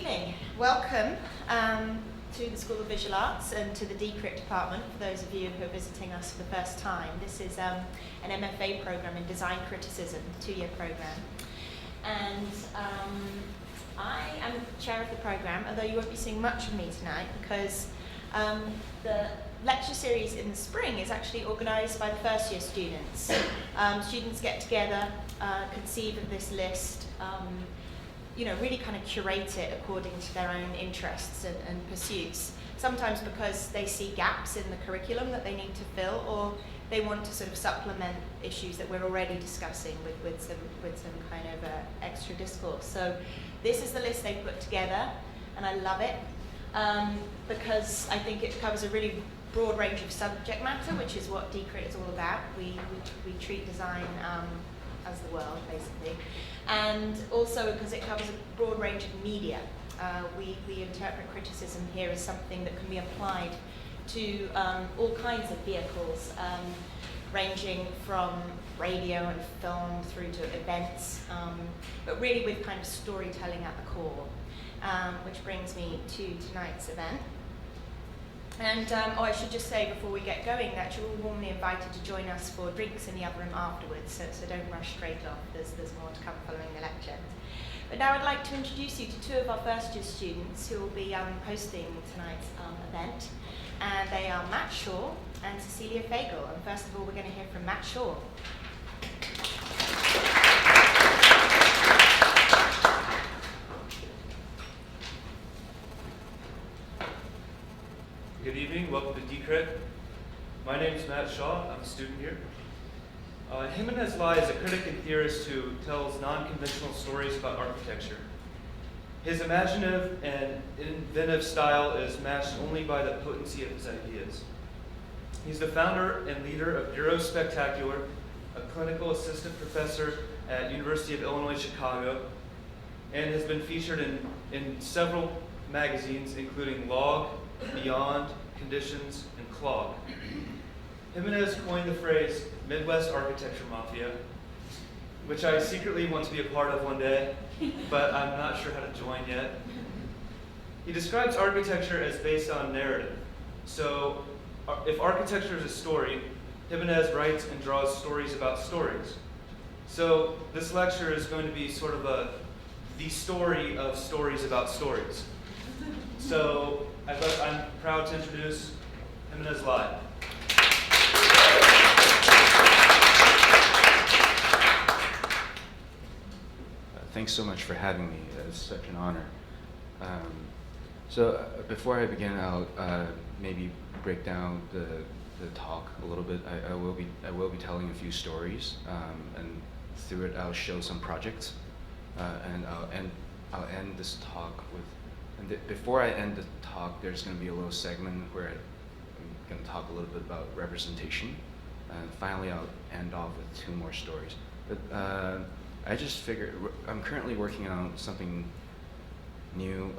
evening. Welcome to the School of Visual Arts and to the Decrypt department, for those of you who are visiting us for the first time. This is an MFA program in design criticism, 2-year program. And I am chair of the program, although you won't be seeing much of me tonight because the lecture series in the spring is actually organised by the first year students. Students get together, conceive of this list, really kind of curate it according to their own interests and pursuits. Sometimes because they see gaps in the curriculum that they need to fill, or they want to sort of supplement issues that we're already discussing with some kind of extra discourse. So this is the list they put together, and I love it because I think it covers a really broad range of subject matter, which is what Decrypt is all about. We treat design as the world, basically. And also because it covers a broad range of media. We interpret criticism here as something that can be applied to all kinds of vehicles, ranging from radio and film through to events, but really with kind of storytelling at the core, which brings me to tonight's event. And I should just say before we get going that you're all warmly invited to join us for drinks in the other room afterwards, so don't rush straight off. There's more to come following the lecture. But now I'd like to introduce you to two of our first year students who will be hosting tonight's event. And they are Matt Shaw and Cecilia Fagel. And first of all, we're going to hear from Matt Shaw. Good evening, welcome to Decrypt. My name is Matt Shaw, I'm a student here. Jimenez Lai is a critic and theorist who tells non-conventional stories about architecture. His imaginative and inventive style is matched only by the potency of his ideas. He's the founder and leader of Euro Spectacular, a clinical assistant professor at University of Illinois Chicago, and has been featured in several magazines including Log, Beyond, Conditions, and Clog. Jimenez coined the phrase Midwest Architecture Mafia, which I secretly want to be a part of one day, but I'm not sure how to join yet. He describes architecture as based on narrative. So if architecture is a story, Jimenez writes and draws stories about stories. So this lecture is going to be sort of the story of stories about stories. So I'm proud to introduce Jimenez Lai. Thanks so much for having me. It's such an honor. Before I begin, I'll maybe break down the talk a little bit. I will be telling a few stories, and through it I'll show some projects, and I'll end this talk with. And before I end the talk, there's going to be a little segment where I'm going to talk a little bit about representation. And finally, I'll end off with 2 more stories. But I just figured, I'm currently working on something new.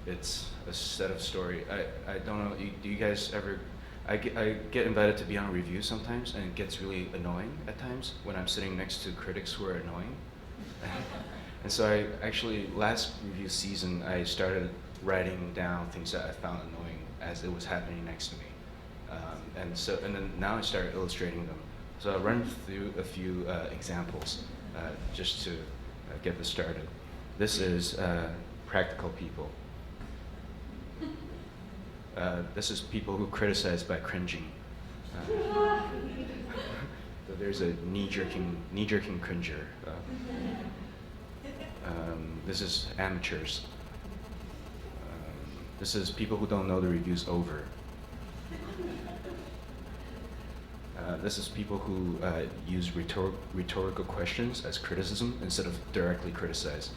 It's a set of story. I don't know, do you guys ever, I get invited to be on reviews sometimes, and it gets really annoying at times when I'm sitting next to critics who are annoying. And so I actually, last review season, I started writing down things that I found annoying as it was happening next to me. And then now I started illustrating them. So I'll run through a few examples just to get this started. This is practical people. This is people who criticize by cringing. So there's a knee-jerking cringer. This is amateurs. This is people who don't know the review's over. This is people who use rhetorical questions as criticism instead of directly criticize.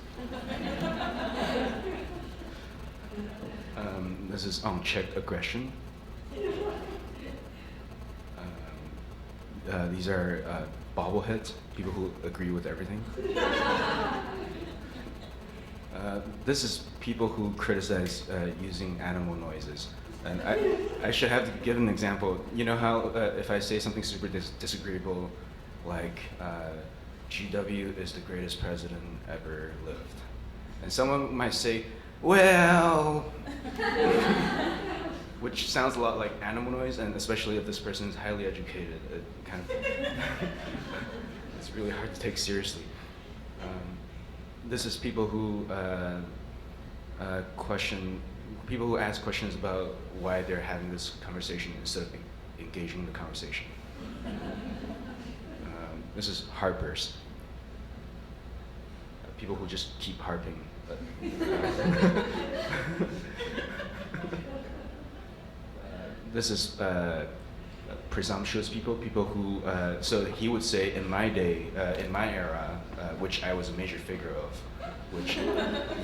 This is unchecked aggression. These are bobbleheads, people who agree with everything. This is people who criticize using animal noises. And I should have to give an example. You know how if I say something super disagreeable, like GW is the greatest president ever lived, and someone might say, well, which sounds a lot like animal noise, and especially if this person is highly educated, it kind of it's really hard to take seriously. This is people who people who ask questions about why they're having this conversation instead of engaging in the conversation. This is harpers. People who just keep harping. This is presumptuous people who, so he would say in my day, in my era, which I was a major figure of, which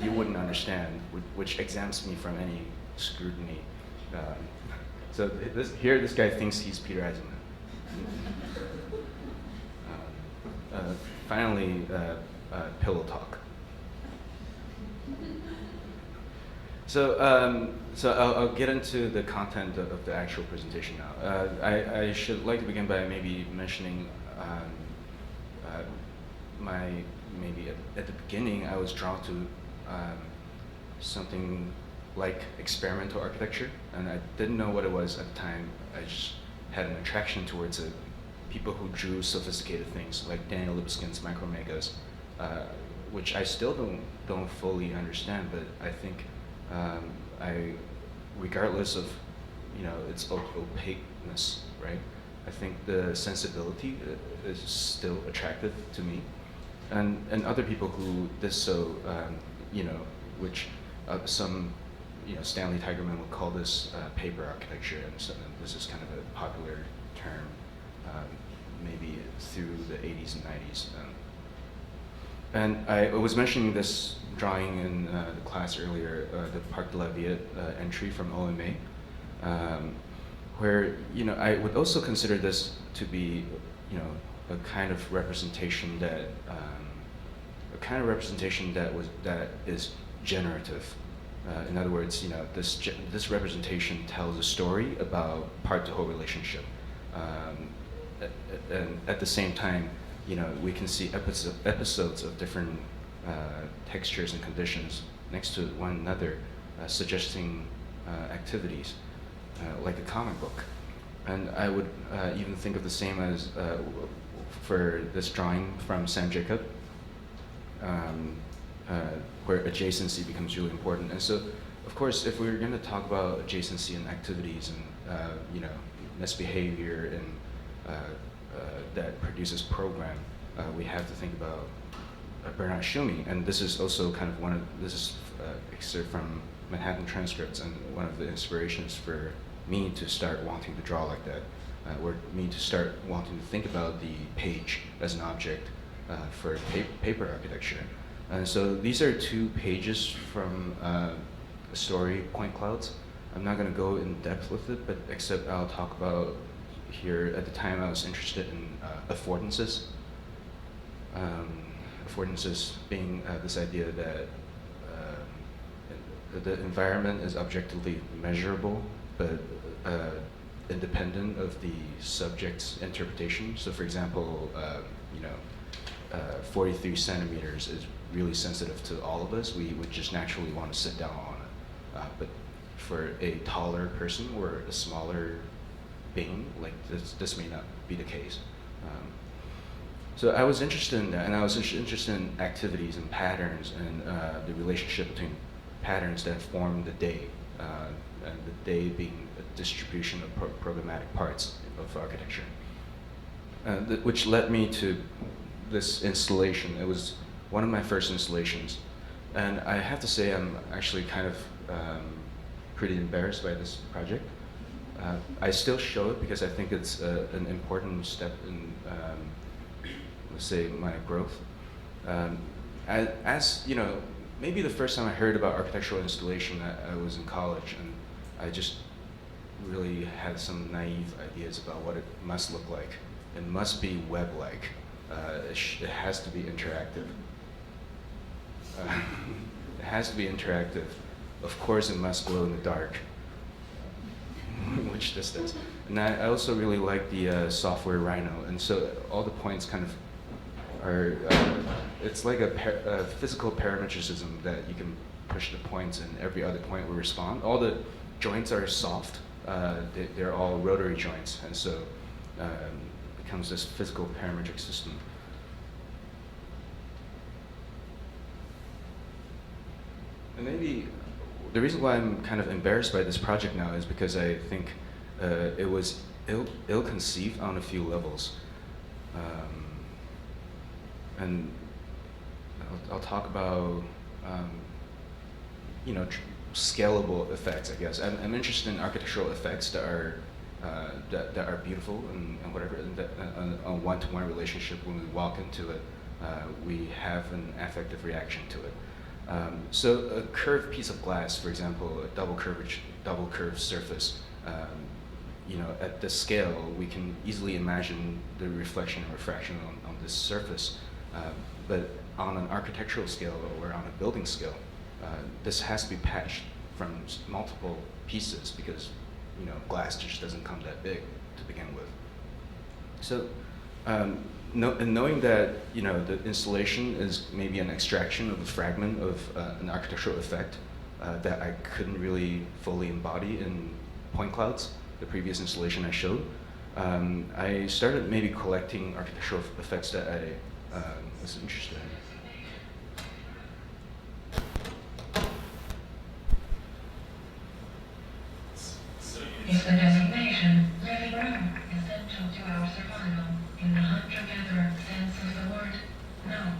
you wouldn't understand, which exempts me from any scrutiny. So this guy thinks he's Peter Eisenman. Finally, pillow talk. So I'll get into the content of the actual presentation now. I should like to begin by maybe mentioning at the beginning I was drawn to something like experimental architecture, and I didn't know what it was at the time. I just had an attraction towards it. People who drew sophisticated things, like Daniel Lipskin's Micromegas, which I still don't fully understand, but I think regardless of its opaqueness, right? I think the sensibility is still attractive to me, and other people who did so, which some Stanley Tigerman would call this paper architecture, and so this is kind of a popular term, maybe through the 80s and 90s. And I was mentioning this drawing in the class earlier, the Parc de la Villette entry from OMA, where I would also consider this to be a kind of representation that that is generative. In other words, this representation tells a story about part-to-whole relationship, and at the same time, we can see episodes of different textures and conditions next to one another, suggesting activities like a comic book. And I would even think of the same as for this drawing from Sam Jacob, where adjacency becomes really important. And so, of course, if we're going to talk about adjacency and activities and misbehavior and that produces program, we have to think about Bernard Schumi. And this is also kind of this is excerpt from Manhattan Transcripts, and one of the inspirations for me to start wanting to draw like that, or me to start wanting to think about the page as an object for paper architecture. And so these are 2 pages from the story Point Clouds. I'm not going to go in depth with it, but except I'll talk about here. At the time I was interested in affordances. Affordances being this idea that the environment is objectively measurable, but independent of the subject's interpretation. So for example, 43 centimeters is really sensitive to all of us. We would just naturally want to sit down on it. But for a taller person or a smaller being, like this may not be the case. So I was interested in that, and I was interested in activities and patterns and the relationship between patterns that form the day, and the day being a distribution of programmatic parts of architecture. Which led me to this installation. It was one of my first installations, and I have to say I'm actually kind of pretty embarrassed by this project. I still show it because I think it's an important step in, let's say, my growth. As you know, maybe the first time I heard about architectural installation, I was in college, and I just really had some naive ideas about what it must look like. It must be web-like. It has to be interactive. It has to be interactive. Of course, it must glow in the dark, which this does. And I also really like the software Rhino, and so all the points kind of are, it's like a physical parametricism that you can push the points and every other point will respond. All the joints are soft. They're all rotary joints, and so it becomes this physical parametric system. And maybe the reason why I'm kind of embarrassed by this project now is because I think it was ill-conceived on a few levels. And I'll talk about, you know, scalable effects, I guess. I'm interested in architectural effects that are beautiful and whatever, and that a one-to-one relationship. When we walk into it, we have an affective reaction to it. So a curved piece of glass, for example, a double curved surface, you know, at this scale, we can easily imagine the reflection and refraction on this surface. But on an architectural scale or on a building scale, this has to be patched from multiple pieces because, you know, glass just doesn't come that big to begin with. So, and knowing that, you know, the installation is maybe an extraction of a fragment of an architectural effect that I couldn't really fully embody in point clouds, the previous installation I showed, I started maybe collecting architectural effects that I was interested in. Is the designation living room essential to our survival in the hunter-gatherer sense of the word? No.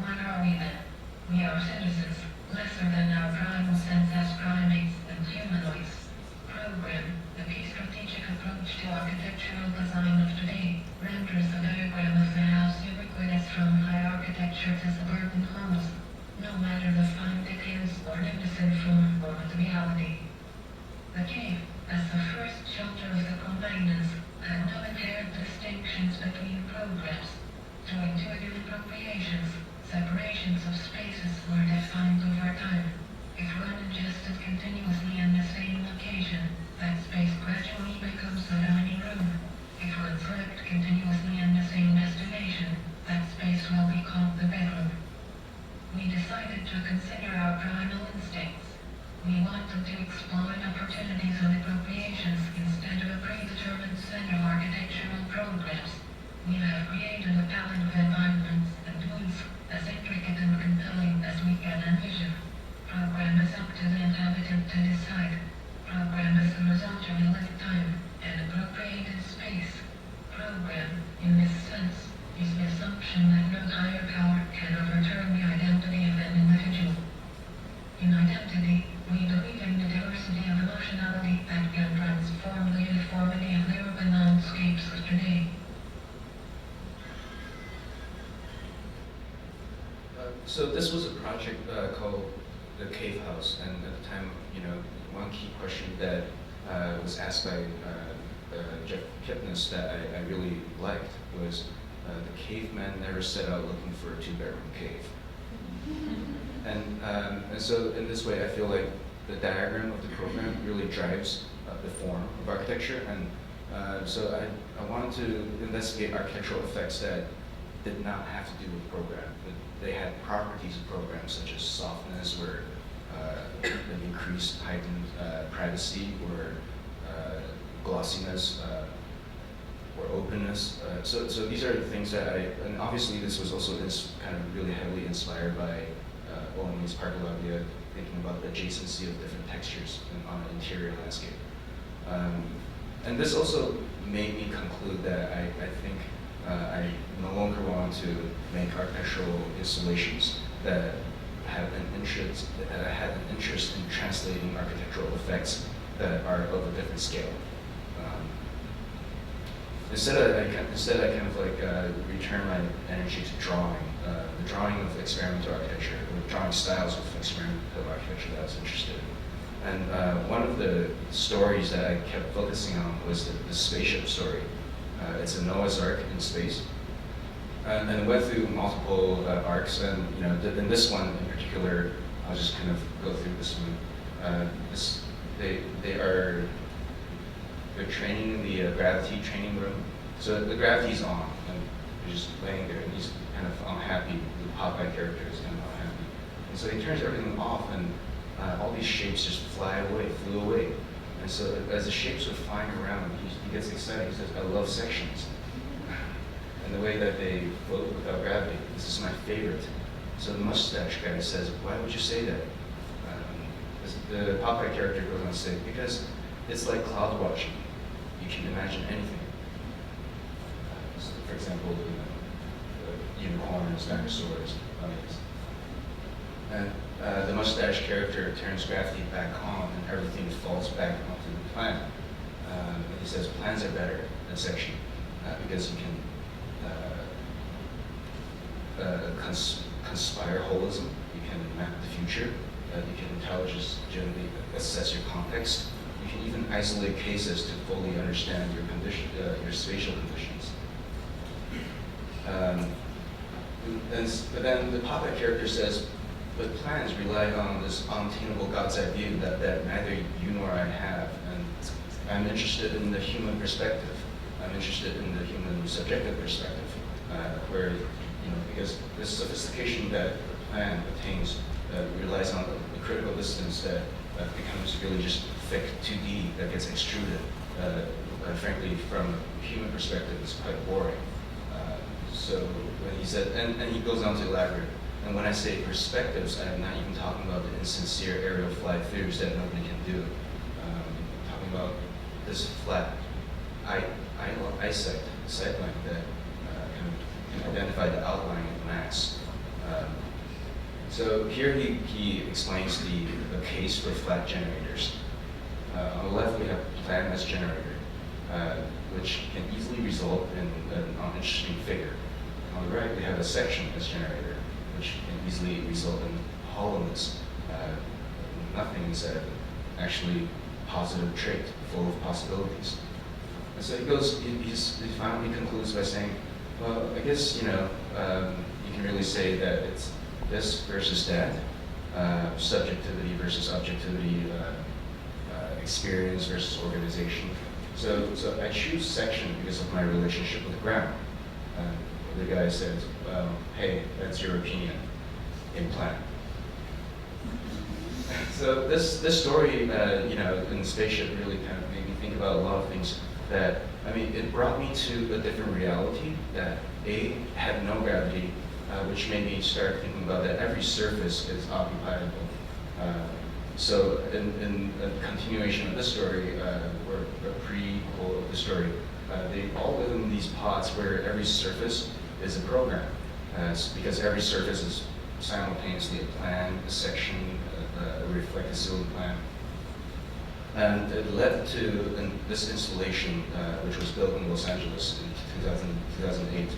What are we then? We are citizens, lesser than our primal sense as primates and humanoids. Program, the key strategic approach to architectural design of today, renders the diagram of the house ubiquitous from high architecture to suburban homes, no matter the fine details or innocent form or materiality. The cave, as the first shelter of the Combiners, had no inherent distinctions between programs. Through intuitive appropriations, separations of spaces were defined over time. If one ingested continuously in the same location, that space gradually becomes the dining room. If one slept continuously in the same destination, that space will be called the bedroom. We decided to consider our primal instincts. We wanted to exploit opportunities and appropriations instead of a predetermined set of architectural programs. We have created a palette of environments and moods as intricate and compelling as we can envision. Program is up to the inhabitant to decide. Program is the result of a lifetime and appropriated space. Program, in this sense, is the assumption that no higher power can overturn the identity of an individual. In identity, we believe in the diversity of emotionality that can transform the uniformity of the urban landscapes of today. So this was a project called the Cave House, and at the time, you know, one key question that was asked by Jeff Kipnis that I really liked was the caveman never set out looking for a two-bedroom cave. And so in this way, I feel like the diagram of the program really drives the form of architecture. And so I wanted to investigate architectural effects that did not have to do with program, but they had properties of programs such as softness or an increased heightened privacy or glossiness or openness. So these are the things that and obviously this was also kind of really heavily inspired by Owen's Parkalagia, thinking about the adjacency of different textures on an interior landscape. And this also made me conclude that I think I no longer want to make architectural installations that have an interest in translating architectural effects that are of a different scale. Instead, I kind of like return my energy to drawing, the drawing of experimental architecture, or drawing styles of experimental architecture that I was interested in. And one of the stories that I kept focusing on was the spaceship story. It's a Noah's Ark in space. And it went through multiple arcs, and you know, in this one in particular, I'll just kind of go through this one. They're training in the gravity training room. So the gravity's on, and He's just laying there, and he's kind of unhappy. The Popeye character is kind of unhappy. And so he turns everything off, and all these shapes just flew away. And so as the shapes are flying around, he gets excited. He says, I love sections. And the way that they float without gravity, this is my favorite. So the mustache guy says, why would you say that? The Popeye character goes on to say, because it's like cloud watching. You can imagine anything. So for example, unicorns, dinosaurs, mummies. And the mustache character turns gravity back on, and everything falls back onto the plan. And he says plans are better than section because you can conspire holism, you can map the future, you can intelligently assess your context, you can even isolate cases to fully understand your condition, your spatial conditions. But then the Popeye character says, but plans rely on this unattainable God's eye view that neither you nor I have, and I'm interested in the human perspective. I'm interested in the human subjective perspective, where, because this sophistication that the plan attains relies on the critical distance that becomes really just thick 2D that gets extruded. Frankly, from a human perspective, it's quite boring. So when he said, and he goes on to elaborate, and when I say perspectives, I'm not even talking about the insincere aerial flight theories that nobody can do. I'm talking about this flat sightline that can identify the outline of mass. So here he explains the case for flat generators. On the left we have plan as generator, which can easily result in an uninteresting figure. On the right we have a section as generator, which can easily result in hollowness. Nothing is actually positive trait, full of possibilities. And so he finally concludes by saying, well, I guess, you can really say that it's this versus that, subjectivity versus objectivity, experience versus organization. So I choose section because of my relationship with the ground. The guy says, well, hey, that's your opinion in plan. So this story, in Spaceship really kind of made me think about a lot of things that, it brought me to a different reality that A, had no gravity, which made me start thinking about that every surface is occupiable. So in a continuation of this story, or a prequel of the story, they all live in these pods where every surface is a program, because every surface is simultaneously a plan, a section, a reflective ceiling plan. And it led to this installation, which was built in Los Angeles in 2008.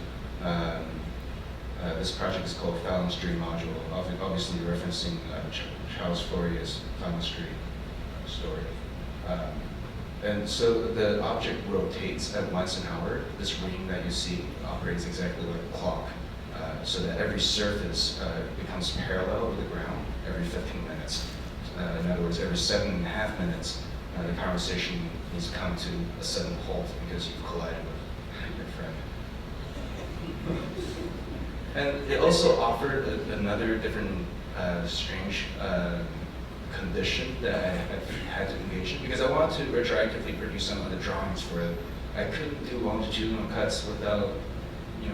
This project is called Fallon's Dream Module, obviously referencing Charles Fourier's Fallon's Dream story. And so the object rotates at once an hour. This ring that you see operates exactly like a clock, so that every surface becomes parallel with the ground every 15 minutes. In other words, every 7.5 minutes, the conversation needs to come to a sudden halt because you've collided with your friend. And it also offered another different strange condition that I had to engage in, because I wanted to retroactively produce some other drawings for it. I couldn't do longitudinal cuts without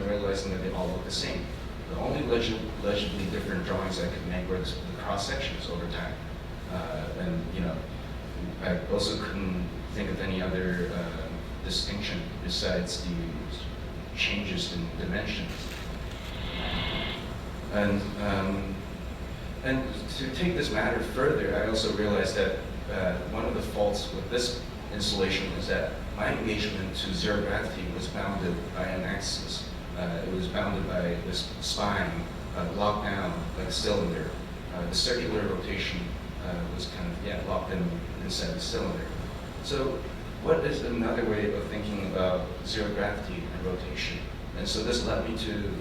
realizing that they all look the same. The only legibly different drawings I could make were the cross sections over time. I also couldn't think of any other distinction besides the changes in dimensions. And to take this matter further, I also realized that one of the faults with this installation is that my engagement to zero gravity was bounded by an axis. It was bounded by this spine, locked down like a cylinder. The circular rotation was kind of locked inside the cylinder. So what is another way of thinking about zero gravity and rotation? And so this led me to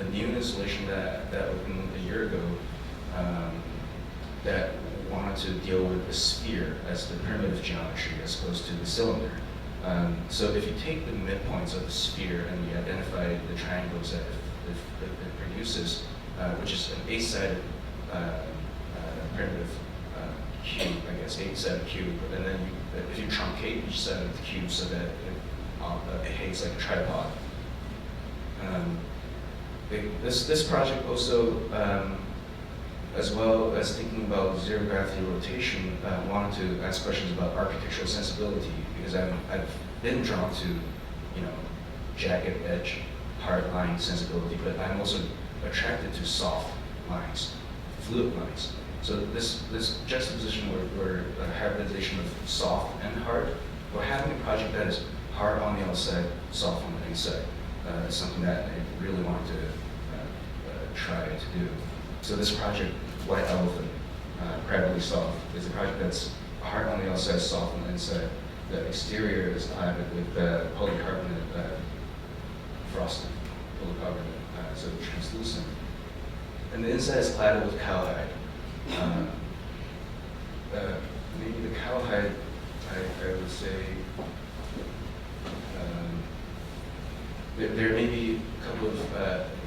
a new installation that opened a year ago that wanted to deal with the sphere as the primitive geometry as opposed to the cylinder. So if you take the midpoints of the sphere and you identify the triangles that it produces, which is an 8-sided primitive cube, I guess, 8-sided cube, and then if you truncate each side of the cube so that it behaves like a tripod. This project also, as well as thinking about zero gravity rotation, wanted to ask questions about architectural sensibility, because I've been drawn to, jagged edge, hard line sensibility, but I'm also attracted to soft lines, fluid lines. So this juxtaposition where a hybridization of soft and hard, or having a project that is hard on the outside, soft on the inside, is something that I really wanted to try to do. So this project, White Elephant, Incredibly Soft, is a project that's hard on the outside, soft on the inside. The exterior is cladded with polycarbonate frosting, polycarbonate, so translucent. And the inside is cladded with cowhide. Maybe the cowhide, I would say, there may be a couple of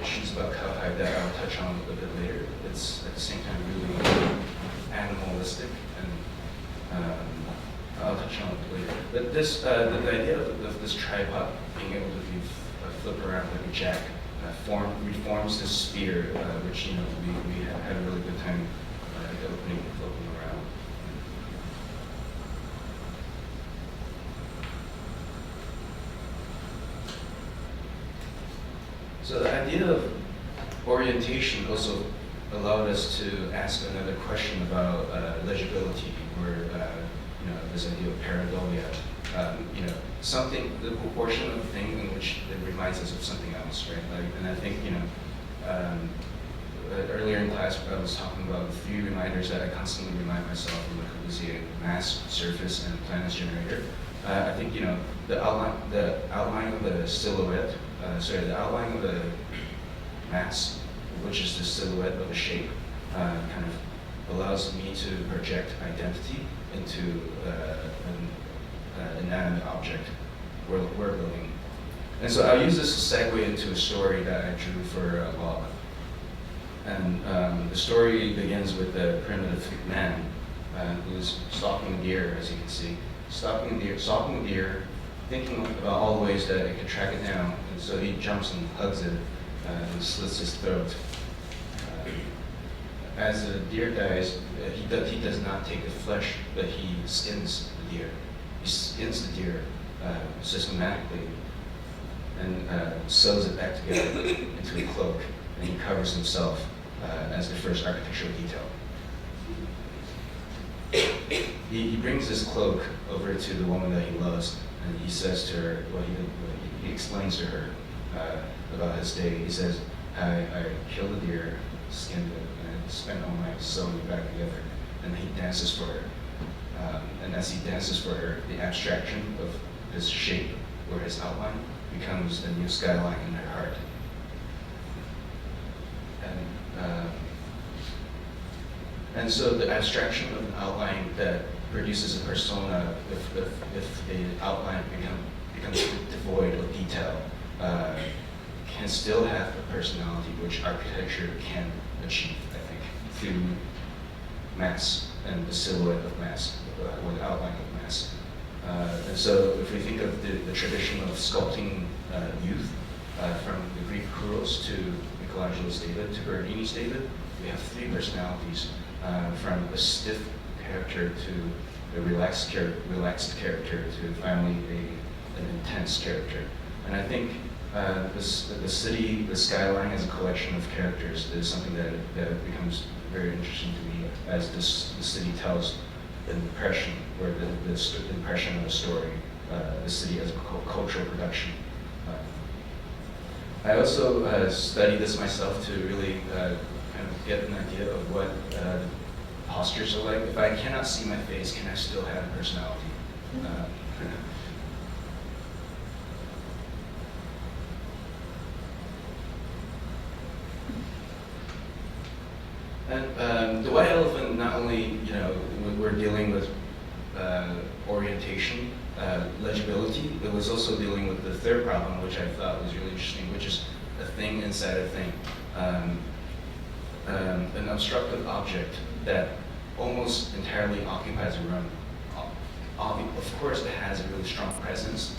issues about cowhide that I'll touch on a bit later. It's at the same time really animalistic, and I'll touch on it later. But this, the idea of this tripod being able to be flipped around like a jack, reforms this sphere, which we had a really good time opening and flipping around. So the idea of orientation also allowed us to ask another question about legibility, where this idea of pareidolia, the proportion of a thing in which it reminds us of something else, right? And I think earlier in class I was talking about the 3 reminders that I constantly remind myself of Le Corbusier: mass, surface, and Planet's generator. I think the outline of the silhouette. The outline of the mass, which is the silhouette of a shape, kind of allows me to project identity into an inanimate object, world building. And so I'll use this to segue into a story that I drew for Bob. And the story begins with the primitive man who's stalking a deer, as you can see. Stalking a deer, thinking about all the ways that it could track it down, and so he jumps and hugs it and slits his throat. As the deer dies, he does not take the flesh, but he skins the deer. He skins the deer systematically and sews it back together into a cloak, and he covers himself as the first architectural detail. He brings this cloak over to the woman that he loves, and he says to her, he explains to her about his day. He says, I killed a deer, skinned it, and spent all night sewing it back together. And he dances for her. And as he dances for her, the abstraction of his shape or his outline becomes a new skyline in her heart. And so the abstraction of an outline that produces a persona, if the outline becomes devoid of detail, can still have a personality, which architecture can achieve, I think, through mass and the silhouette of mass, or the outline of mass. And so if we think of the tradition of sculpting youth, from the Greek Kouros to Michelangelo's David to Bernini's David, we have 3 personalities, from a stiff character to a relaxed character to finally an intense character. And I think the city, the skyline as a collection of characters is something that becomes very interesting to me as the city tells an impression, or the impression of a story, the city as a cultural production. I also studied this myself to really kind of get an idea of what postures are like. If I cannot see my face, can I still have a personality? And the white elephant, not only we're dealing with orientation legibility. It was also dealing with the third problem, which I thought was really interesting, which is a thing inside a thing. An obstructive object that almost entirely occupies a room. Of course, it has a really strong presence.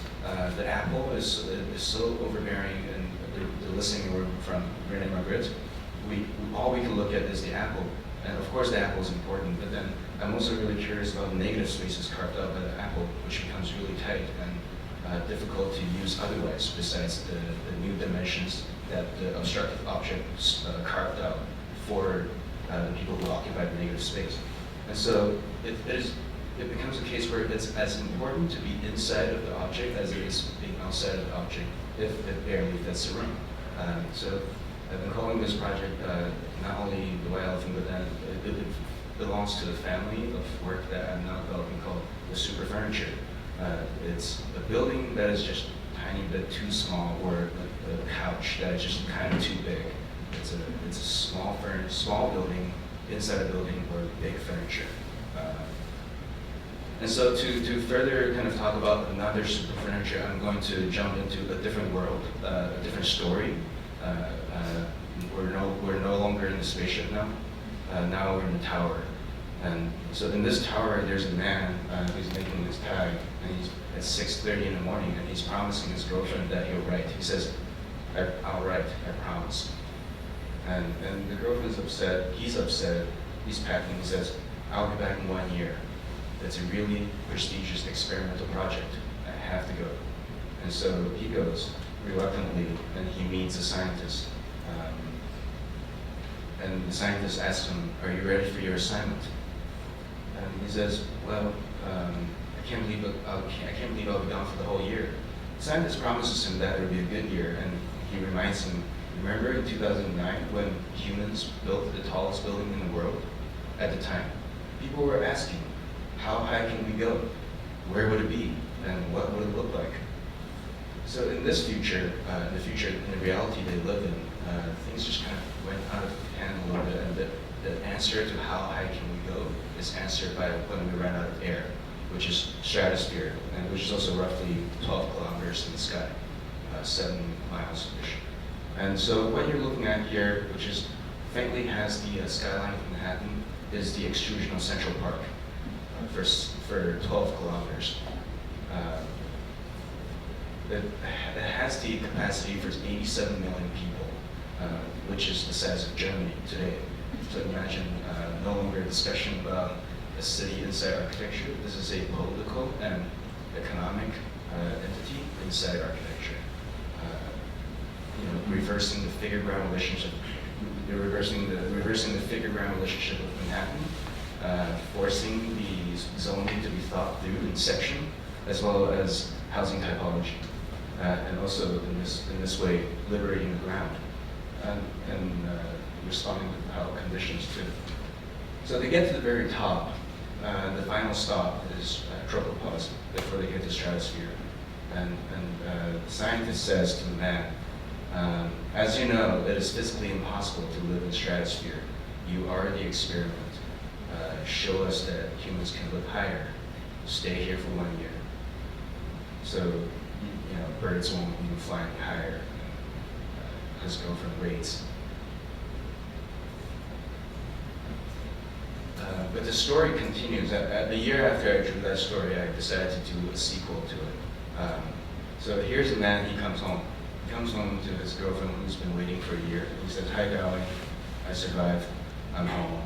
The apple is so overbearing in the listening room from René Magritte. All we can look at is the apple. And of course the apple is important, but then I'm also really curious about the negative spaces carved out by the apple, which becomes really tight and difficult to use otherwise, besides the new dimensions that the obstructive object carved out for the people who occupy the negative space. And so it becomes a case where it's as important to be inside of the object as it is being outside of the object, if it barely fits the room. So I've been calling this project not only the White Elephant, but then it belongs to the family of work that I'm now developing called the super furniture. It's a building that is just a tiny bit too small, or a couch that is just kind of too big. It's a small building inside a building, or big furniture. And so to further kind of talk about another super furniture, I'm going to jump into a different world, a different story. We're no longer in the spaceship now. Now we're in the tower. And so in this tower, there's a man who's making this tag, and he's at 6:30 in the morning, and he's promising his girlfriend that he'll write. He says, I'll write, I promise. And the girlfriend's upset, he's packing, he says, I'll be back in 1 year. It's a really prestigious experimental project. I have to go. And so he goes reluctantly, and he meets a scientist. And the scientist asks him, are you ready for your assignment? And he says, well, I can't believe I'll be gone for the whole year. The scientist promises him that it'll be a good year, and he reminds him, remember in 2009 when humans built the tallest building in the world? At the time, people were asking, how high can we go? Where would it be? And what would it look like? So in this future, in the reality they live in, things just kind of went out of hand a little bit, and the answer to how high can we go is answered by when we run out of air, which is stratosphere, and which is also roughly 12 kilometers in the sky, 7 miles-ish. And so what you're looking at here, which is faintly has the skyline of Manhattan, is the extrusion of Central Park for 12 kilometers. It has the capacity for 87 million people, which is the size of Germany today. So imagine no longer a discussion about a city inside architecture. This is a political and economic entity inside architecture. Reversing the figure-ground relationship, reversing the figure-ground relationship of Manhattan, forcing the zoning to be thought through in section, as well as housing typology, and also in this way liberating the ground and responding to how conditions too. So they get to the very top. The final stop is tropopause before they get to stratosphere, and the scientist says to the man, as you know, it is physically impossible to live in stratosphere. You are the experiment. Show us that humans can live higher. Stay here for 1 year. So, birds won't even fly any higher. His girlfriend waits. But the story continues. The year after I drew that story, I decided to do a sequel to it. So here's a man, he comes home. He comes home to his girlfriend who's been waiting for a year. He says, hi darling, I survived, I'm home.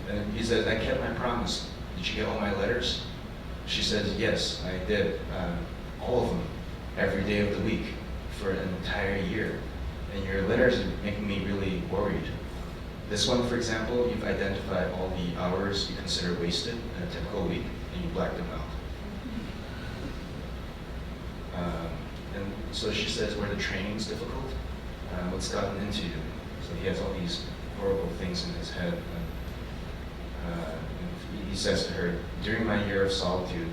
And he says, I kept my promise. Did you get all my letters? She says, yes, I did. All of them, every day of the week, for an entire year. And your letters are making me really worried. This one, for example, you've identified all the hours you consider wasted in a typical week, and you blacked them out. And so she says, were the trainings difficult? What's gotten into you? So he has all these horrible things in his head. He says to her, during my year of solitude,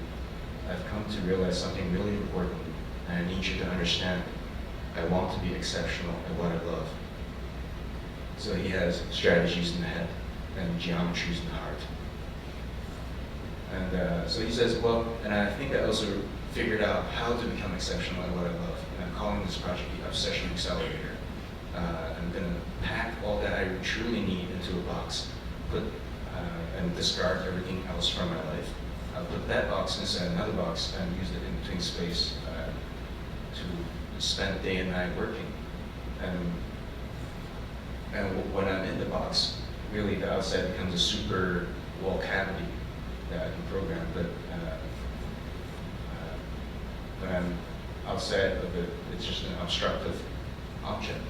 I've come to realize something really important, and I need you to understand. I want to be exceptional at what I love. So he has strategies in the head and geometries in the heart. And so he says, well, and I think I also figured out how to become exceptional at what I love. And I'm calling this project the Obsession Accelerator. I'm going to pack all that I truly need into a box, and discard everything else from my life. I'll put that box inside another box and use it in between space to spend day and night working. And when I'm in the box, really the outside becomes a super wall cavity that I can program. But when I'm outside of it, it's just an obstructive object.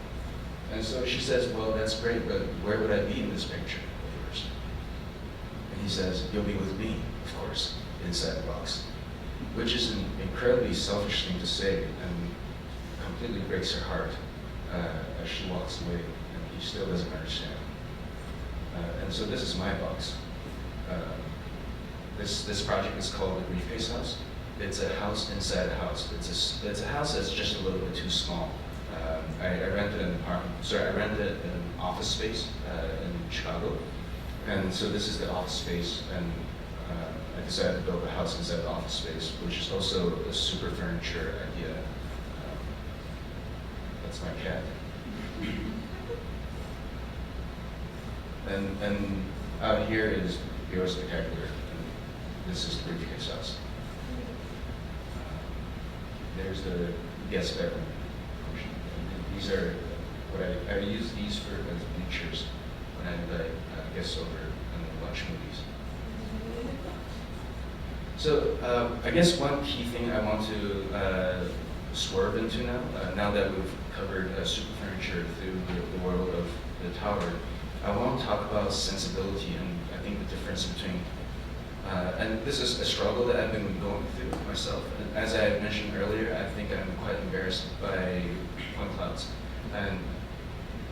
And so she says, well, that's great, but where would I be in this picture of yours? And he says, you'll be with me, of course, inside the box, which is an incredibly selfish thing to say and completely breaks her heart as she walks away, and he still doesn't understand. And so this is my box. This project is called the Briefcase House. It's a house inside a house. It's a house that's just a little bit too small. I rented an office space in Chicago, and so this is the office space, and I decided to build a house inside the office space, which is also a super furniture idea. That's my cat. And out here is Bureau Spectacular, and this is the Briefcase House. There's the guest bedroom. These are what I use these for as bleachers when I invite guests over and watch movies. So I guess one key thing I want to swerve into now that we've covered super furniture through the world of the tower, I want to talk about sensibility and I think the difference between, and this is a struggle that I've been going through myself. And as I mentioned earlier, I think I'm quite embarrassed by point clouds.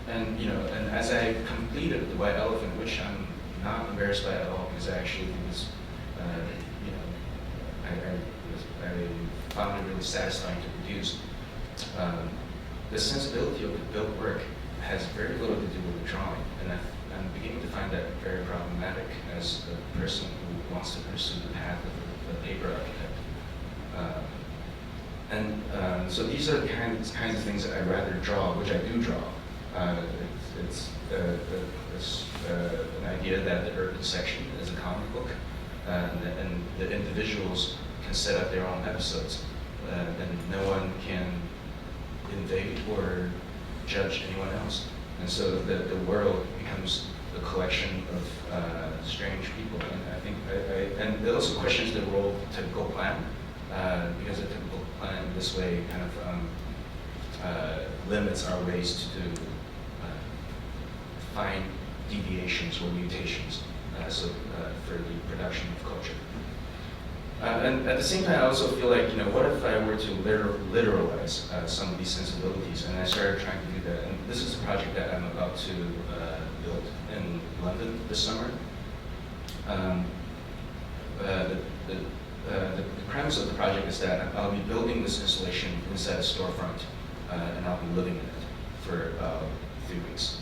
And you know, and as I completed the White Elephant, which I'm not embarrassed by at all, because I actually think it's, you know, I found it really satisfying to produce. The sensibility of the built work has very little to do with the drawing, and I'm beginning to find that very problematic as a person who wants to pursue the path of a paper architect. So these are the kinds of things that I'd rather draw, which I do draw. It's an idea that the urban section is a comic book, and the individuals can set up their own episodes, and no one can invade or judge anyone else. And so the world becomes a collection of strange people. And I think, and it also questions the role of typical plan, because a typical plan this way kind of limits our ways to find deviations or mutations for the production of culture. And at the same time, I also feel like, you know, what if I were to literalize some of these sensibilities? And I started trying to do that. And this is a project that I'm about to build in London this summer. The premise of the project is that I'll be building this installation inside a storefront, and I'll be living in it for about 3 weeks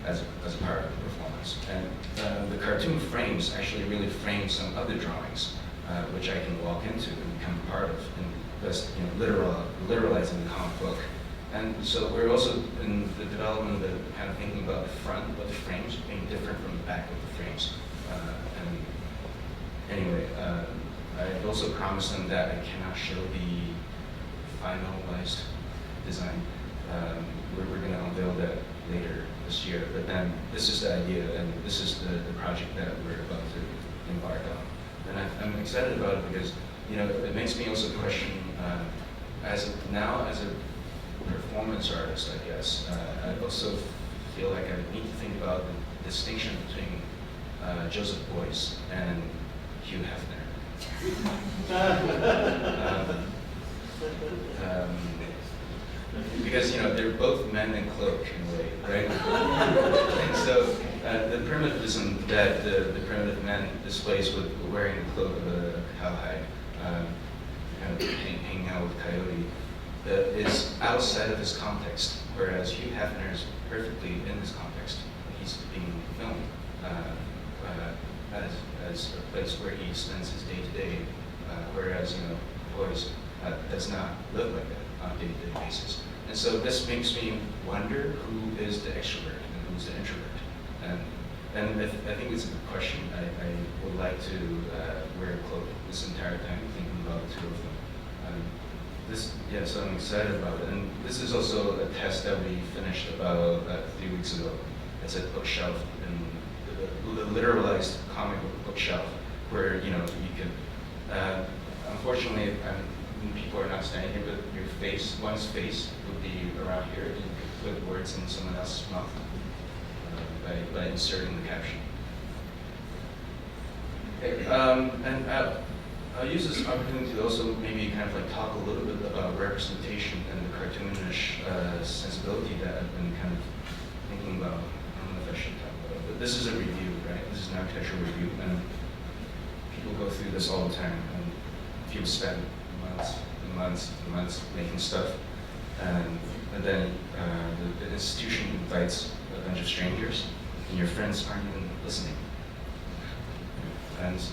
as a part of the performance. And the cartoon frames actually really frame some other drawings, which I can walk into and become part of, and thus, you know, literalizing the comic book. And so we're also in the development of kind of thinking about the front of the frames being different from the back of the frames. Anyway, I also promised them that I cannot show the finalized design. We're going to unveil that later this year, but then this is the idea, and this is the project that we're about to embark on. And I'm excited about it because, you know, it makes me also question, as a performance artist, I guess, I also feel like I need to think about the distinction between Joseph Beuys and Hugh Hefner. Because, you know, they're both men in cloak in a way, right? And so the primitivism that the primitive man displays with wearing the cloak of a cowhide, kind of hanging out with Coyote, is outside of his context, whereas Hugh Hefner is perfectly in his context. He's being filmed as as a place where he spends his day-to-day, whereas, Boys does not live like that on a day-to-day basis. And so this makes me wonder who is the extrovert and who's the introvert. And I think it's a good question. I would like to wear a cloak this entire time thinking about the two of them. So I'm excited about it. And this is also a test that we finished about 3 weeks ago. It's a bookshelf, and the literalized comic book bookshelf, where you could. Unfortunately, people are not standing here, but one's face would be around here. You could put words in someone else's mouth by inserting the caption. Okay, and I'll use this opportunity to also maybe kind of like talk a little bit about representation and the cartoonish sensibility that I've been kind of thinking about. I don't know if I should talk about it, but this is a review, right? This is an architectural review, and people go through this all the time. And people spend months and months and months making stuff, and then the institution invites a bunch of strangers, and your friends aren't even listening.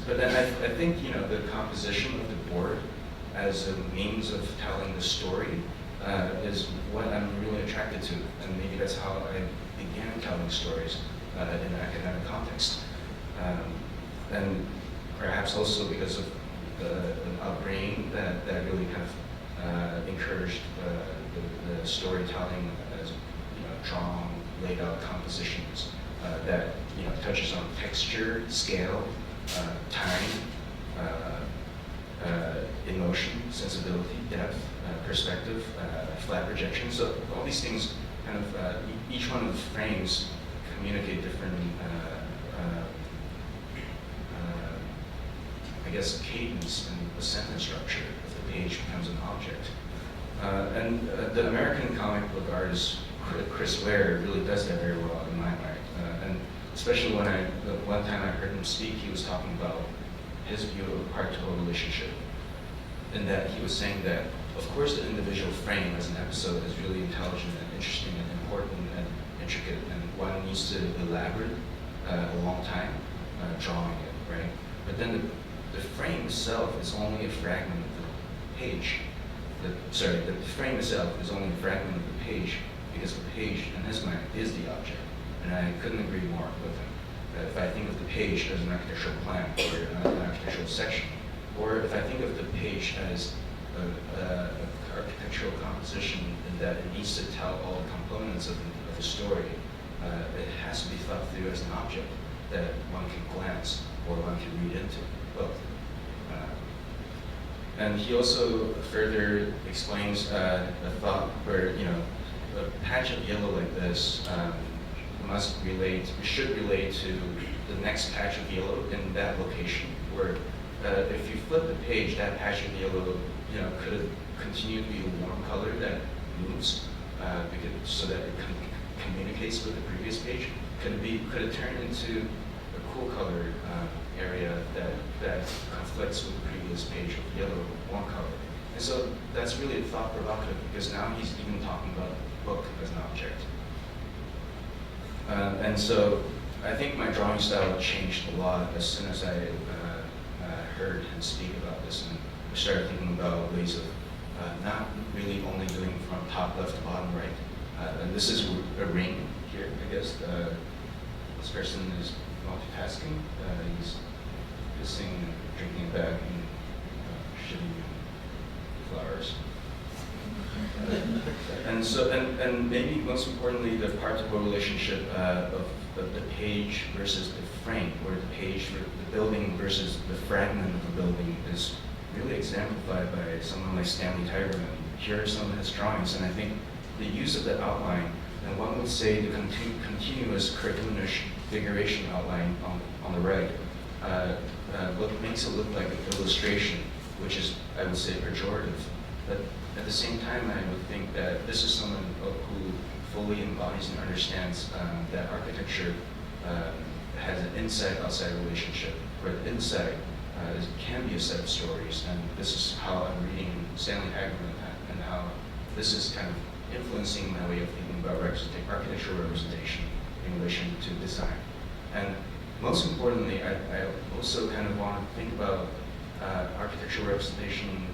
But then I think the composition of the board as a means of telling the story is what I'm really attracted to, and maybe that's how I began telling stories in an academic context, and perhaps also because of an upbringing that really kind of encouraged the storytelling as drawn, laid out compositions that touches on texture, scale, time, emotion, sensibility, depth, perspective, flat projection. So all these things kind of, each one of the frames communicate different, I guess, cadence and the sentence structure if the page becomes an object. And the American comic book artist, Chris Ware, really does that very well in my mind. And especially the one time I heard him speak, he was talking about his view of a part-to-whole relationship. In that he was saying that, of course, the individual frame as an episode is really intelligent and interesting and important and intricate, and one needs to elaborate a long time drawing it, right? But then the frame itself is only a fragment of the page. The frame itself is only a fragment of the page because the page, in his mind, is the object. And I couldn't agree more with him. If I think of the page as an architectural plan or an architectural section, or if I think of the page as an architectural composition and that it needs to tell all the components of the story, it has to be thought through as an object that one can glance or one can read into, both. And he also further explains a thought where, a patch of yellow like this should relate to the next patch of yellow in that location, where if you flip the page, that patch of yellow, could continue to be a warm color that moves, so that it communicates with the previous page. Could it turn into a cool color area that conflicts with the previous page of yellow, warm color? And so that's really thought provocative, because now he's even talking about the book as an object. And so I think my drawing style changed a lot as soon as I heard him speak about this, and I started thinking about ways of not really only doing from top left to bottom right. And this is a ring here, I guess. This person is multitasking. He's kissing and drinking a bag and shitting flowers. And maybe most importantly, the part-to-whole relationship of the page versus the frame, where the building versus the fragment of the building is really exemplified by someone like Stanley Tigerman. Here are some of his drawings, and I think the use of the outline, and one would say the continuous cartoonish figuration outline on the right, makes it look like an illustration, which is, I would say, pejorative. But at the same time, I would think that this is someone who fully embodies and understands that architecture has an inside-outside relationship, where the inside can be a set of stories, and this is how I'm reading Stanley Tigerman, and how this is kind of influencing my way of thinking about architectural representation in relation to design. And most importantly, I also kind of want to think about architectural representation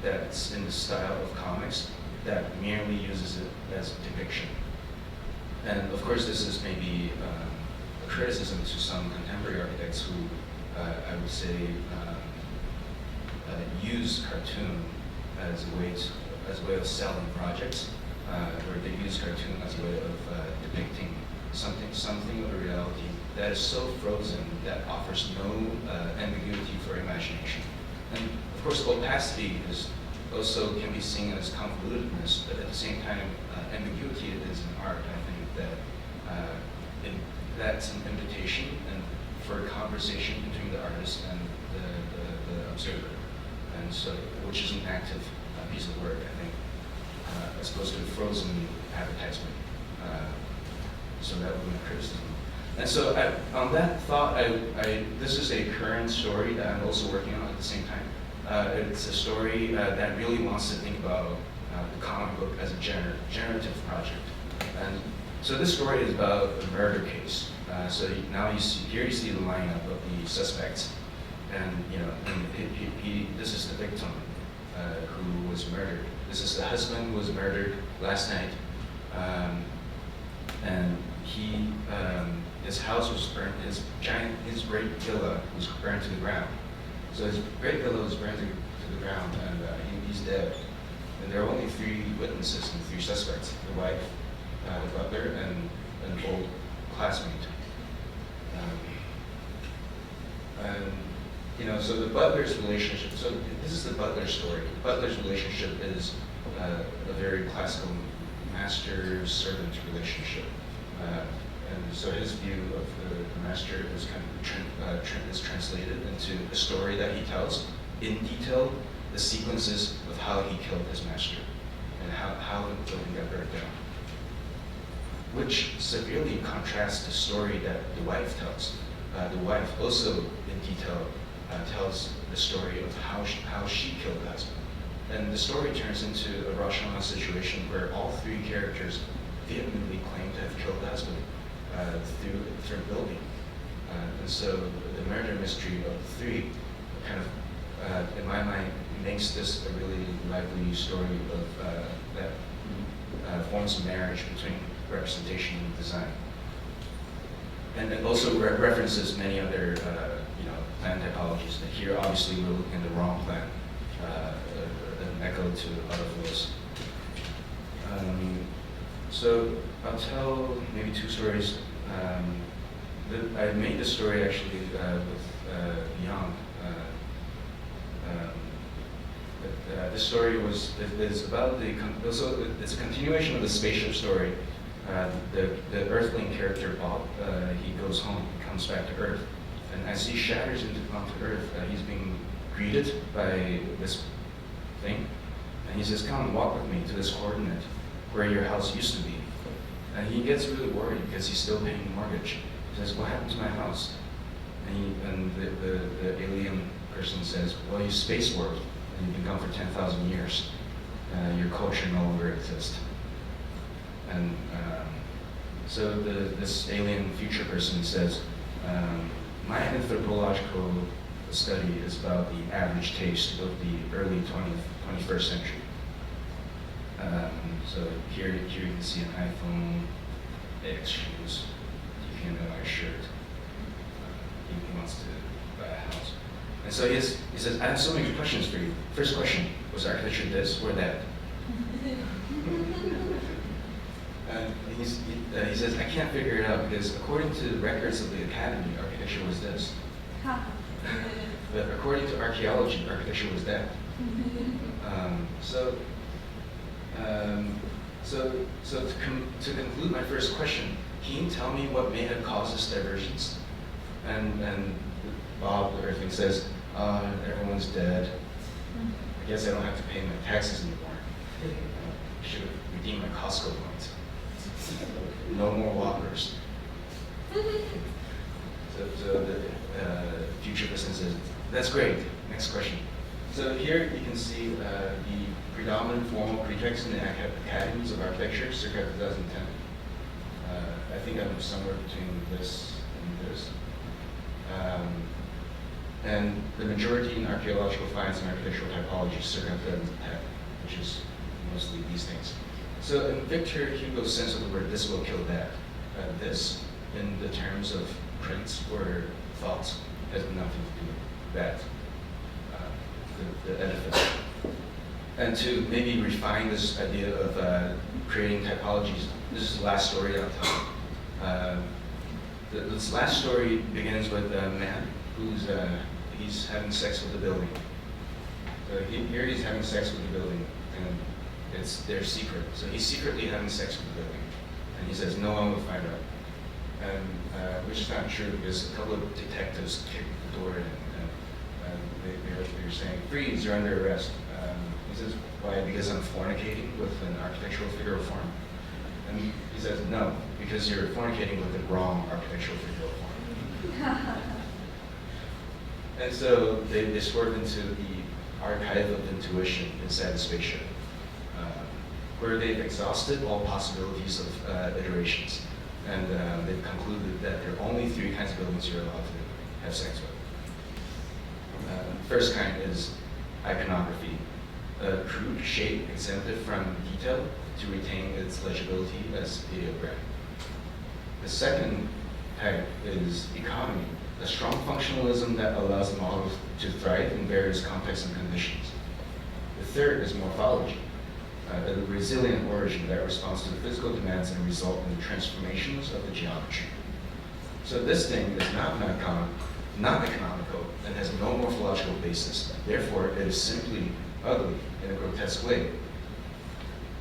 that's in the style of comics that merely uses it as a depiction. And of course, this is maybe a criticism to some contemporary architects who I would say use cartoon as a way of selling projects, or they use cartoon as a way of depicting something of a reality that is so frozen that offers no ambiguity for imagination. And of course, opacity is also can be seen as convolutedness, but at the same time, ambiguity is in art. I think that that's an invitation and for a conversation between the artist and the observer, and so which is an active piece of work, I think, as opposed to a frozen advertisement. So that would be my criticism. And so on that thought, this is a current story that I'm also working on at the same time. It's a story that really wants to think about the comic book as a generative project. And so this story is about a murder case. So now you see the lineup of the suspects, and this is the victim who was murdered. This is the husband who was murdered last night, and his house was burned. His great villa was burned to the ground. So his great villa was burned to the ground, and he's dead. And there are only 3 witnesses and 3 suspects: the wife, the butler, and an old classmate. So the butler's relationship. So this is the butler story. The butler's relationship is a very classical master-servant relationship. And so his view of the master is kind of is translated into a story that he tells in detail, the sequences of how he killed his master and how the building got burned down, which severely contrasts the story that the wife tells. The wife also in detail tells the story of how she killed the husband. And the story turns into a Rashomon situation where all 3 characters vehemently claim to have killed the husband through building. And so the murder mystery of the 3 kind of, in my mind, makes this a really lively story of that forms a marriage between representation and design. And it also references many other plan typologies. That here, obviously, we're looking at the wrong plan, an echo to other flows. So I'll tell maybe 2 stories. I made this story actually with Young. This story is about it's a continuation of the spaceship story. The Earthling character Bob, he goes home, he comes back to Earth, and as he shatters onto Earth, he's being greeted by this thing, and he says, "Come and walk with me to this coordinate where your house used to be." And he gets really worried because he's still paying the mortgage. He says, "What happened to my house?" And the alien person says, "Well, you space warped, and you've been gone for 10,000 years. Your culture no longer exists." And so this alien future person says, "My anthropological study is about the average taste of the early 21st century." So here you can see an iPhone, X shoes, DKNY shirt. He wants to buy a house. And so he says, "I have so many questions for you. First question, was architecture this or that?" And he says, "I can't figure it out because according to the records of the academy, architecture was this. But according to archaeology, architecture was that." So to conclude my first question, can you tell me what may have caused this divergence? And Bob, the Earthling, says, "Everyone's dead. I guess I don't have to pay my taxes anymore. I should have redeemed my Costco points. No more Whoppers." So the future person says, "That's great. Next question." So here you can see the predominant formal pretext in the academies of architecture circa 2010. I think I'm somewhere between this and this. and the majority in archaeological finds and architectural typology circumvent that, which is mostly these things. So in Victor Hugo's sense of the word, this will kill that. This, in the terms of prints or thoughts, has nothing to do with that, the edifice. And to maybe refine this idea of creating typologies, this is the last story I'll tell. This last story begins with a man who's he's having sex with the building. So here he's having sex with the building, and it's their secret. So he's secretly having sex with the building, and he says no one will find out. And which is not true, because a couple of detectives kicked the door in, and they were saying, "Freeze! You're under arrest." He says, "Why? Because I'm fornicating with an architectural figure of form." And he says, "No, because you're fornicating with the wrong architectural figure of form." And so they swerve into the archive of intuition inside the spaceship, where they've exhausted all possibilities of iterations. And they've concluded that there are only 3 kinds of buildings you're allowed to have sex with. First kind is iconography, a crude shape exempted from detail to retain its legibility as ideogram. The second type is economy, a strong functionalism that allows the model to thrive in various contexts and conditions. The third is morphology, a resilient origin that responds to the physical demands and result in the transformations of the geometry. So this thing is not economical and has no morphological basis. Therefore, it is simply ugly in a grotesque way.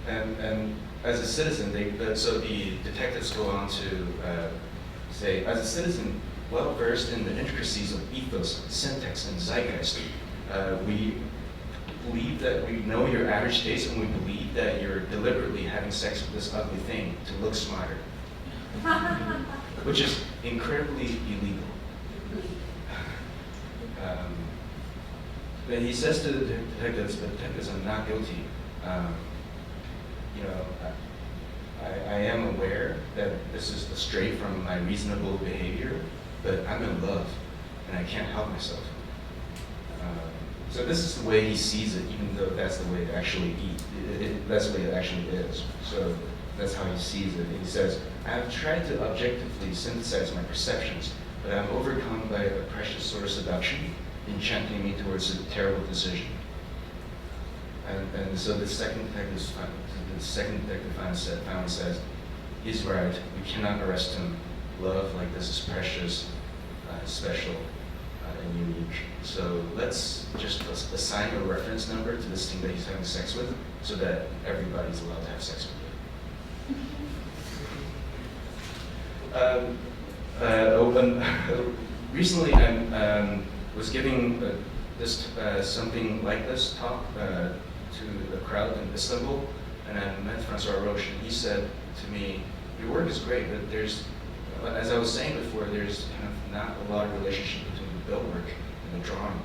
And as a citizen, so the detectives go on to say, as a citizen, well versed in the intricacies of ethos, syntax, and zeitgeist, we believe that we know your average taste, and we believe that you're deliberately having sex with this ugly thing to look smarter, which is incredibly illegal. But he says to the detectives, I'm not guilty. I am aware that this is astray from my reasonable behavior, but I'm in love, and I can't help myself. So this is the way he sees it, even though that's the way it actually that's the way it actually is. So that's how he sees it. He says, I have tried to objectively synthesize my perceptions, but I'm overcome by a precious sort of seduction, enchanting me towards a terrible decision. And so the second detective finally says, he's right, we cannot arrest him. Love like this is precious, special, and unique. So let's just assign a reference number to this thing that he's having sex with, so that everybody's allowed to have sex with it. Recently, I was giving something like this talk to a crowd in Istanbul, and I met Francois Roche, and he said to me, your work is great, but there's, as I was saying before, there's kind of not a lot of relationship between the build work and the drawing.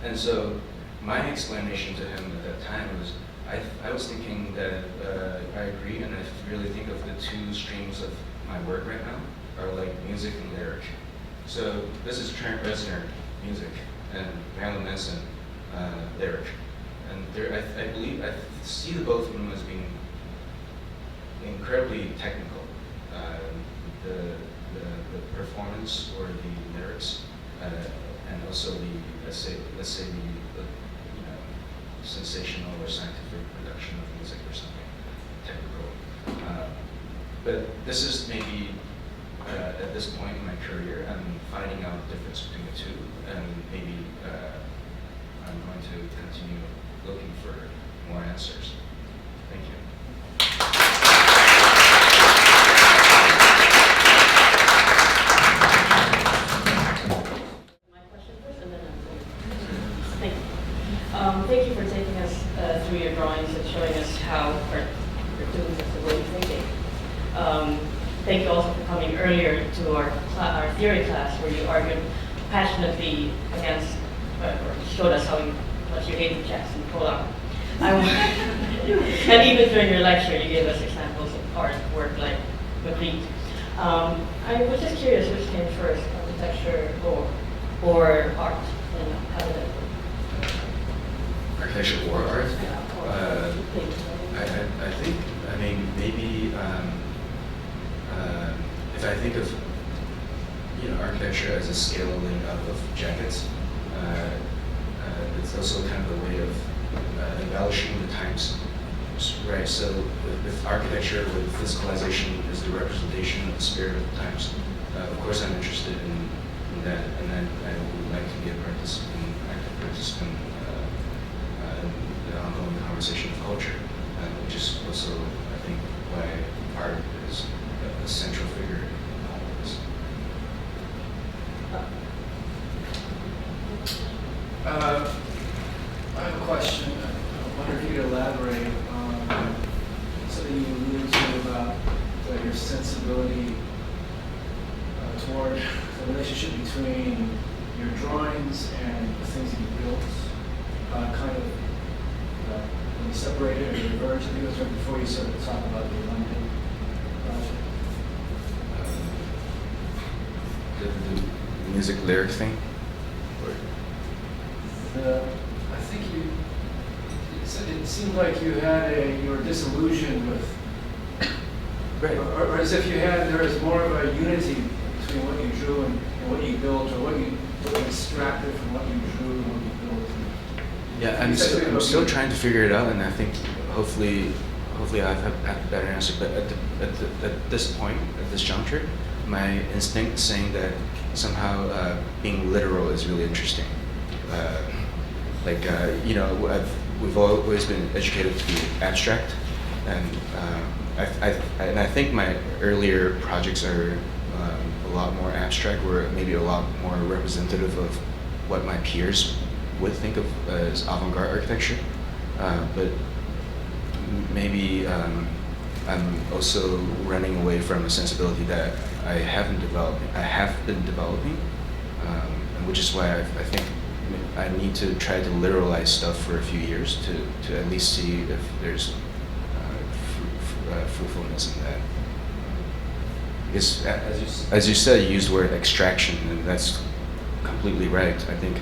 And so my explanation to him at that time was, I was thinking that I agree, and I really think of the 2 streams of my work right now are like music and lyric. So this is Trent Reznor music, and Marilyn Manson lyric. And I believe, I see the both of them as being incredibly technical. The performance or the lyrics, and also the, let's say the sensational or scientific production of music or something technical. But this is maybe at this point in my career, I'm finding out the difference between the 2, and maybe I'm going to continue looking for more answers. Thank you. My question first, and then thank you. Thank you for taking us through your drawings and showing us how cartoons is the way of thinking. Thank you also for coming earlier to our theory class, where you argued passionately against, or showed us how much you hated Jackson Pollock. And even during your lecture, you gave us examples of art work like Magritte. I was just curious which came first, architecture or or art? And how did that work? Architecture or art? Yeah, or painting. I think, I mean, maybe if I think of, architecture as a scaling up of jackets, it's also kind of a way of embellishing the times, right? So with architecture, with physicalization is the representation of the spirit of the times. Of course, I'm interested in that, and I would like to be a participant, active participant in the ongoing conversation of culture, which is also, I think, why art is a central figure in all of this. I have a question. I wonder if you could elaborate on something you alluded to about your sensibility toward the relationship between your drawings and the things that you built. When you separate it or diverge, I think it was right before you started to talk about the London project. The music lyric thing? I think it seemed like you were disillusioned with, Right. or as if there was more of a unity between what you drew and what you built, or what you extracted from what you drew and what you built. Yeah, I'm still trying to figure it out, and I think hopefully I have a better answer. But at this point, at this juncture, my instinct is saying that somehow being literal is really interesting. We've always been educated to be abstract, and I think my earlier projects are a lot more abstract, or maybe a lot more representative of what my peers would think of as avant-garde architecture. But maybe I'm also running away from a sensibility that I have been developing, and which is why I think I need to try to literalize stuff for a few years to at least see if there's fruitfulness in that. Because as you said, you used the word extraction, and that's completely right. I think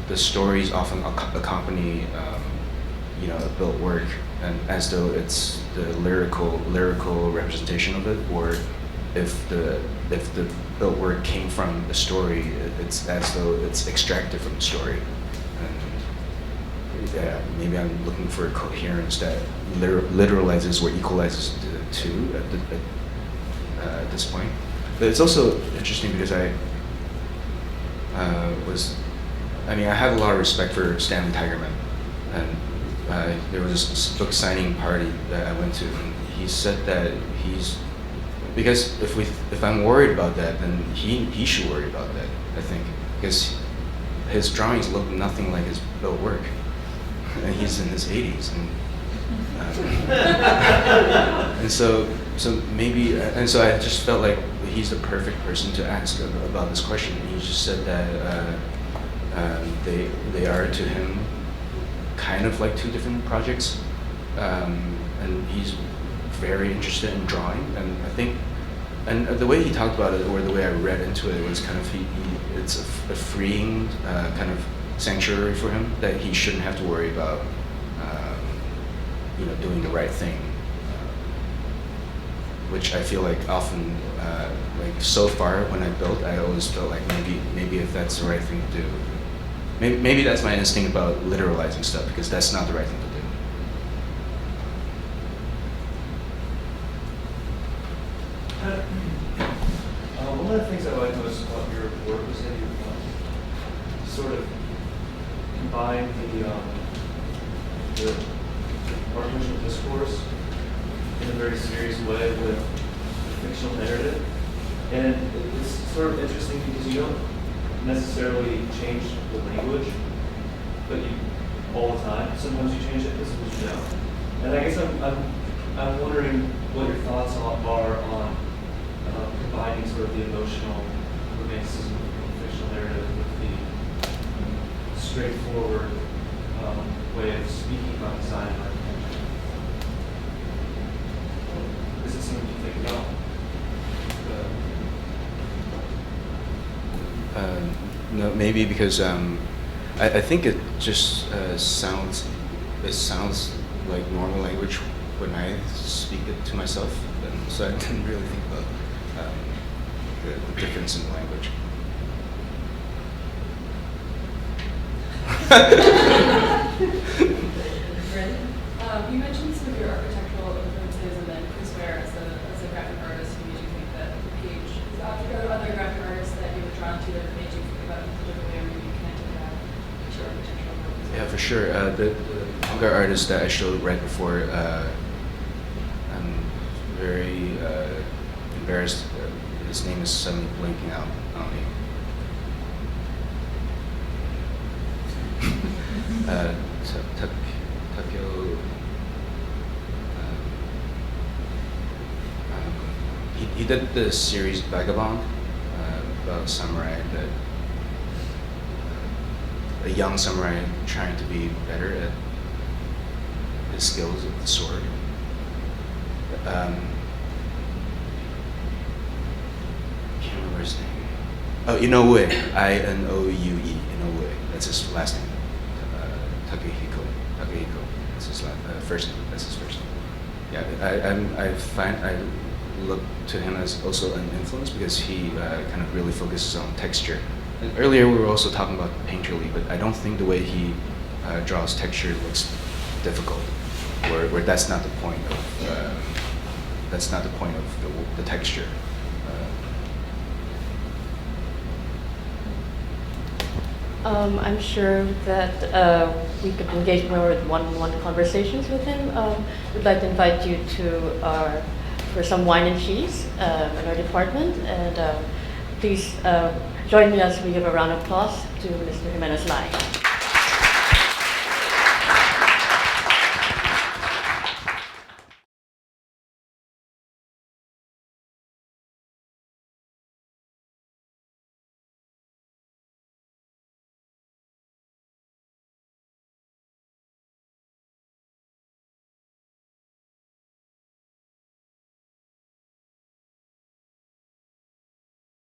the stories often accompany a built work, and as though it's the lyrical representation of it, or if the built work came from the story, it's as though it's extracted from the story. And yeah, maybe I'm looking for a coherence that literalizes or equalizes the two at this point. But it's also interesting because I have a lot of respect for Stanley Tigerman, and there was this book signing party that I went to, and he said that because if I'm worried about that, then he should worry about that, I think, because his drawings look nothing like his built work, and he's in his 80s, and so I just felt like he's the perfect person to ask about this question. He just said that they are to him kind of like two different projects, and he's very interested in drawing, and I think, and the way he talked about it, or the way I read into it, was kind of it's a freeing kind of sanctuary for him, that he shouldn't have to worry about doing the right thing, which I feel like often, like so far when I built, I always felt like maybe if that's the right thing to do. Maybe that's my instinct about literalizing stuff, because that's not the right thing to do. One of the things I liked most about your work was that you sort of combined the artificial discourse in a very serious way with the fictional narrative. And it's sort of interesting because you don't necessarily change the language, but you all the time. Sometimes you change it, sometimes you don't. And I guess I'm wondering what your thoughts are on combining sort of the emotional romanticism of the fictional narrative with the straightforward way of speaking about design and architecture. Is it something you think about? No, maybe because I think it just sounds like normal language when I speak it to myself, and so I didn't really think about the difference in language. You mentioned some of your architectural influences and then Chris Ware as a graphic artist who made you think that the page, or other graphic artists that you were drawn to that made you think about it in a different way or maybe connected that to your architectural work. Yeah, for sure. The manga artist that I showed right before, I'm very embarrassed. His name is suddenly blinking out on me. Takeo. He did the series Vagabond about a samurai that a young samurai trying to be better at his skills with the sword. Can't remember his name. Oh, Inoue. Inoue. Inoue. That's his last name. Takehiko. That's his first name. That's his first name. Yeah, I look to him as also an influence because he kind of really focuses on texture. And earlier we were also talking about painterly, but I don't think the way he draws texture looks difficult, where that's not the point of the texture. I'm sure that we could engage more with one-on-one conversations with him. We'd like to invite you to for some wine and cheese in our department, and please join me as we give a round of applause to Mr. Jimenez Lai.